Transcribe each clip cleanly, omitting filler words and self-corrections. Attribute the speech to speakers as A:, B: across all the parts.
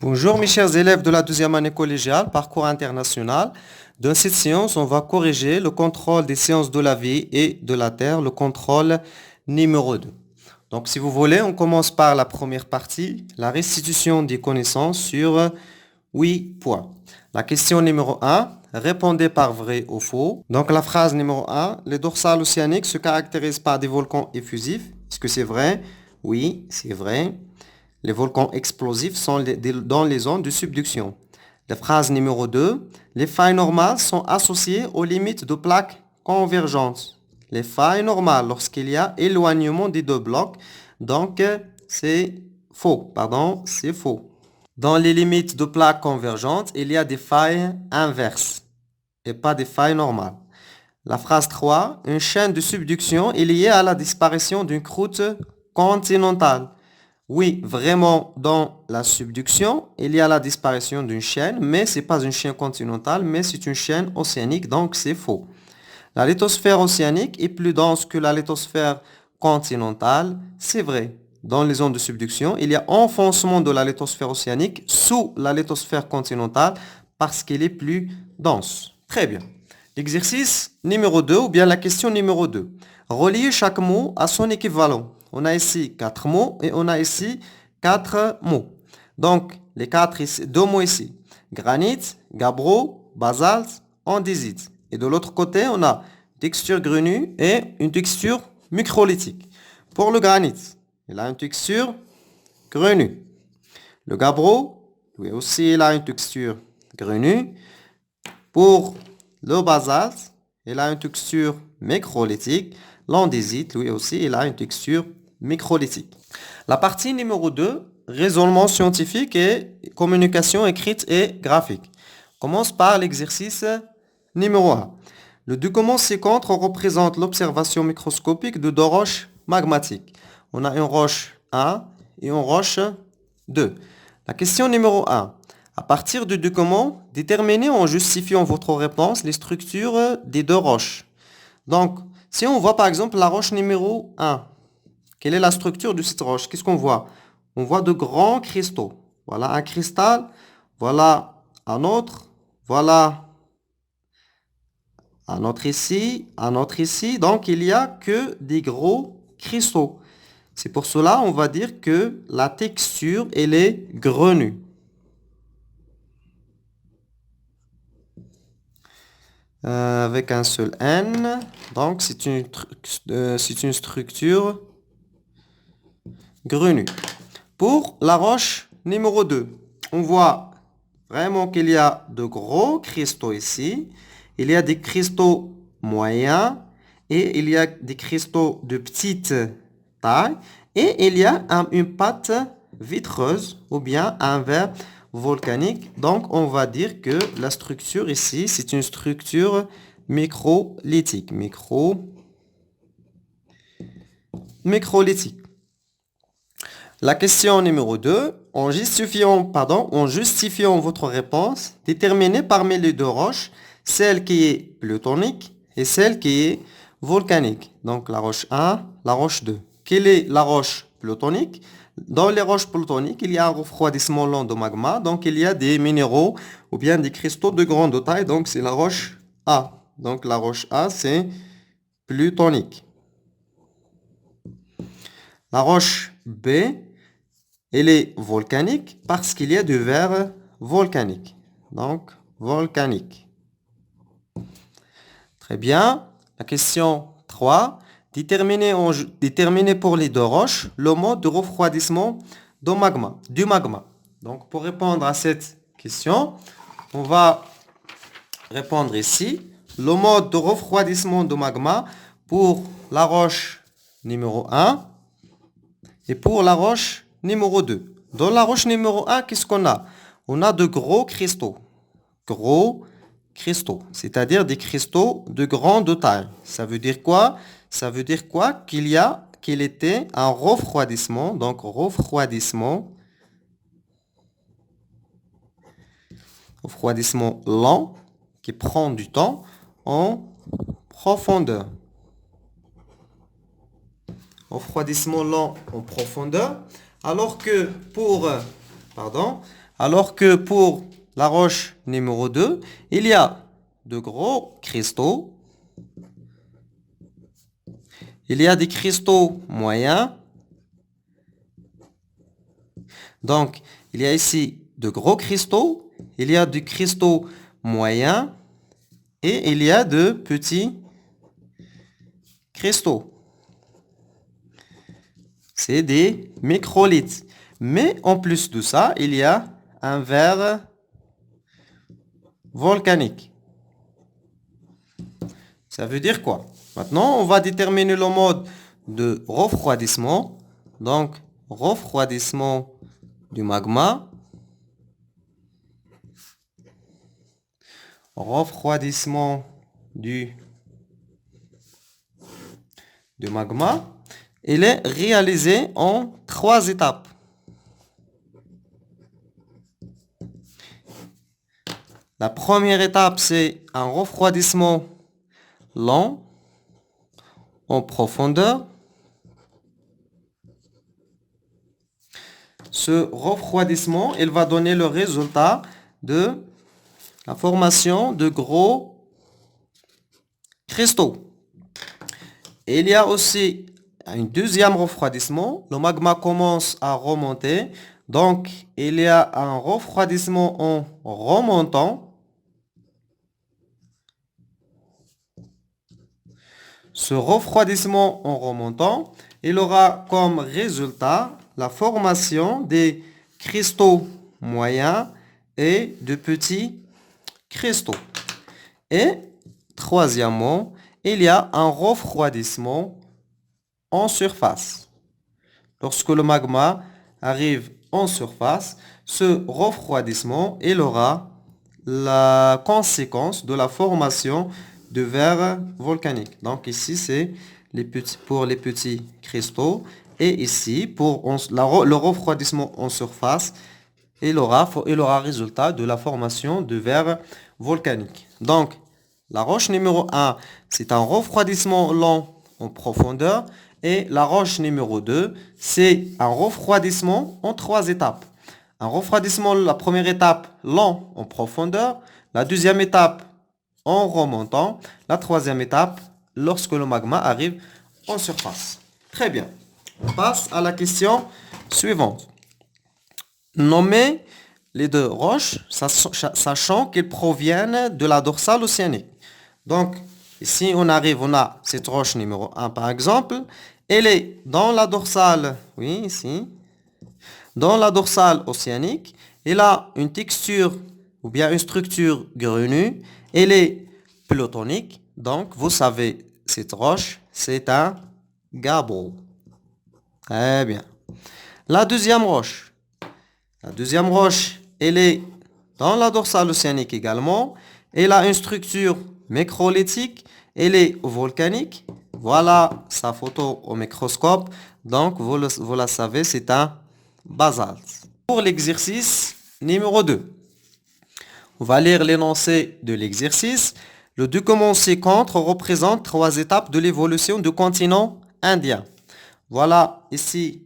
A: Bonjour mes chers élèves de la deuxième année collégiale, parcours international. Dans cette séance, on va corriger le contrôle des sciences de la vie et de la Terre, le contrôle numéro 2. Donc si vous voulez, on commence par la première partie, la restitution des connaissances sur 8 points. La question numéro 1, répondez par vrai ou faux. Donc la phrase numéro 1, les dorsales océaniques se caractérisent par des volcans effusifs. Est-ce que c'est vrai? Oui, c'est vrai. Les volcans explosifs sont dans les zones de subduction. La phrase numéro 2. Les failles normales sont associées aux limites de plaques convergentes. Les failles normales lorsqu'il y a éloignement des deux blocs. Donc, c'est faux. Pardon, c'est faux. Dans les limites de plaques convergentes, il y a des failles inverses et pas des failles normales. La phrase 3. Une chaîne de subduction est liée à la disparition d'une croûte continentale. Oui, vraiment, dans la subduction, il y a la disparition d'une chaîne, mais ce n'est pas une chaîne continentale, mais c'est une chaîne océanique, donc c'est faux. La lithosphère océanique est plus dense que la lithosphère continentale, c'est vrai. Dans les zones de subduction, il y a enfoncement de la lithosphère océanique sous la lithosphère continentale parce qu'elle est plus dense. Très bien. L'exercice numéro 2 ou bien la question numéro 2. Reliez chaque mot à son équivalent. On a ici 4 mots et on a ici 4 mots. Donc, les 2 mots ici. Granit, gabbro, basalte, andésite. Et de l'autre côté, on a texture grenue et une texture microlithique. Pour le granit, il a une texture grenue. Le gabbro, lui aussi, il a une texture grenue. Pour le basalte, il a une texture microlithique. L'andésite, lui aussi, il a une texture microlithique. La partie numéro 2, raisonnement scientifique et communication écrite et graphique. On commence par l'exercice numéro 1. Le document ci-contre représente l'observation microscopique de deux roches magmatiques. On a une roche 1 et une roche 2. La question numéro 1. À partir du document, déterminez en justifiant votre réponse les structures des deux roches. Donc, si on voit par exemple la roche numéro 1, quelle est la structure de cette roche? Qu'est-ce qu'on voit? On voit de grands cristaux. Voilà un cristal, voilà un autre, voilà un autre ici, un autre ici. Donc, il n'y a que des gros cristaux. C'est pour cela on va dire que la texture, elle est grenue. Avec un seul N. Donc, c'est une structure grenue. Pour la roche numéro 2, on voit vraiment qu'il y a de gros cristaux ici. Il y a des cristaux moyens et il y a des cristaux de petite taille. Et il y a une pâte vitreuse ou bien un verre volcanique. Donc, on va dire que la structure ici, c'est une structure microlithique. Microlithique. La question numéro 2, en justifiant votre réponse, déterminez parmi les deux roches celle qui est plutonique et celle qui est volcanique. Donc la roche 1, la roche 2. Quelle est la roche plutonique? Dans les roches plutoniques, il y a un refroidissement lent de magma, donc il y a des minéraux ou bien des cristaux de grande taille, donc c'est la roche A. Donc la roche A, c'est plutonique. La roche B, elle est volcanique parce qu'il y a du verre volcanique. Donc, volcanique. Très bien. La question 3. Déterminer pour les deux roches le mode de refroidissement du magma. Donc, pour répondre à cette question, on va répondre ici. Le mode de refroidissement du magma pour la roche numéro 1 et pour la roche numéro 2. Dans la roche numéro 1, qu'est-ce qu'on a? On a de gros cristaux. Gros cristaux, c'est-à-dire des cristaux de grande taille. Ça veut dire quoi? Ça veut dire quoi? Qu'il était un refroidissement. Donc, refroidissement lent qui prend du temps en profondeur. Refroidissement lent en profondeur. Alors que Alors que pour la roche numéro 2, il y a de gros cristaux. Il y a des cristaux moyens. Donc, il y a ici de gros cristaux. Il y a des cristaux moyens. Et il y a de petits cristaux. C'est des microlithes. Mais en plus de ça, il y a un verre volcanique. Ça veut dire quoi? Maintenant, on va déterminer le mode de refroidissement. Donc, refroidissement du magma. Refroidissement du magma. Il est réalisé en 3 étapes. La première étape, c'est un refroidissement lent en profondeur. Ce refroidissement, il va donner le résultat de la formation de gros cristaux. Et il y a aussi un deuxième refroidissement. Le magma commence à remonter. Donc, il y a un refroidissement en remontant. Ce refroidissement en remontant, il aura comme résultat la formation des cristaux moyens et de petits cristaux. Et troisièmement, il y a un refroidissement en surface. Lorsque le magma arrive en surface, ce refroidissement, il aura la conséquence de la formation de verre volcanique. Donc ici, c'est pour les petits cristaux. Et ici, pour le refroidissement en surface, il aura résultat de la formation de verre volcanique. Donc, la roche numéro 1, c'est un refroidissement lent en profondeur. Et la roche numéro 2, c'est un refroidissement en 3 étapes. Un refroidissement, la première étape, lent en profondeur. La deuxième étape, en remontant. La troisième étape, lorsque le magma arrive en surface. Très bien. On passe à la question suivante. Nommez les deux roches, sachant qu'elles proviennent de la dorsale océanique. Donc, ici, on a cette roche numéro 1, par exemple. Elle est dans la dorsale, oui, ici, dans la dorsale océanique. Elle a une texture ou bien une structure grenue. Elle est plutonique. Donc, vous savez, cette roche, c'est un gabbro. Très bien. La deuxième roche. Elle est dans la dorsale océanique également. Elle a une structure microlithique. Elle est volcanique. Voilà sa photo au microscope. Donc, vous la savez, c'est un basalte. Pour l'exercice numéro 2, on va lire l'énoncé de l'exercice. Le document ci-contre représente 3 étapes de l'évolution du continent indien. Voilà ici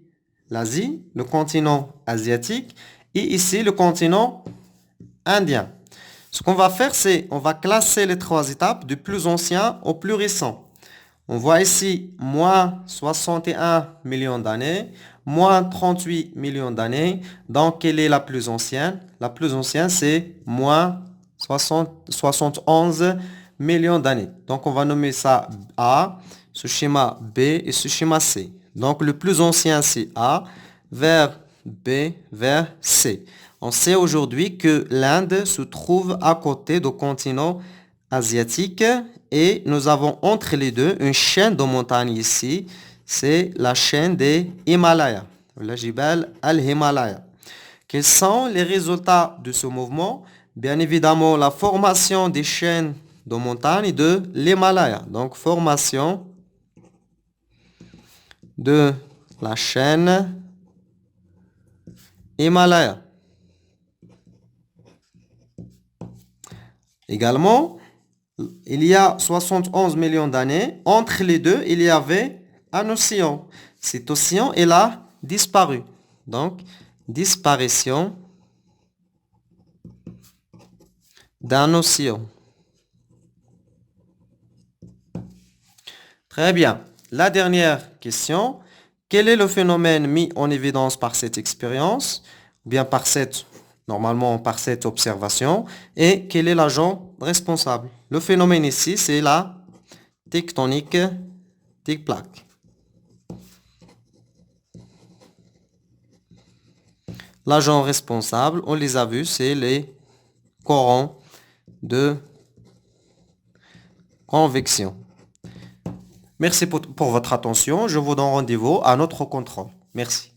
A: l'Asie, le continent asiatique, et ici le continent indien. Ce qu'on va faire, c'est on va classer les 3 étapes du plus ancien au plus récent. On voit ici moins 61 millions d'années, moins 38 millions d'années. Donc, quelle est la plus ancienne? La plus ancienne, c'est moins 71 millions d'années. Donc, on va nommer ça A, ce schéma B et ce schéma C. Donc, le plus ancien, c'est A, vers B, vers C. On sait aujourd'hui que l'Inde se trouve à côté du continent asiatique et nous avons entre les deux une chaîne de montagnes ici. C'est la chaîne des Himalayas, la Jibal al-Himalaya. Quels sont les résultats de ce mouvement? Bien évidemment, la formation des chaînes de montagnes de l'Himalaya. Donc, formation de la chaîne Himalaya. Également, il y a 71 millions d'années. Entre les deux, il y avait un océan. Cet océan, il a disparu. Donc, disparition d'un océan. Très bien. La dernière question. Quel est le phénomène mis en évidence par cette expérience, ou bien normalement par cette observation, et quel est l'agent responsable? Le phénomène ici, c'est la tectonique des plaques. L'agent responsable, on les a vus, c'est les courants de convection. Merci pour votre attention. Je vous donne rendez-vous à notre contrôle. Merci.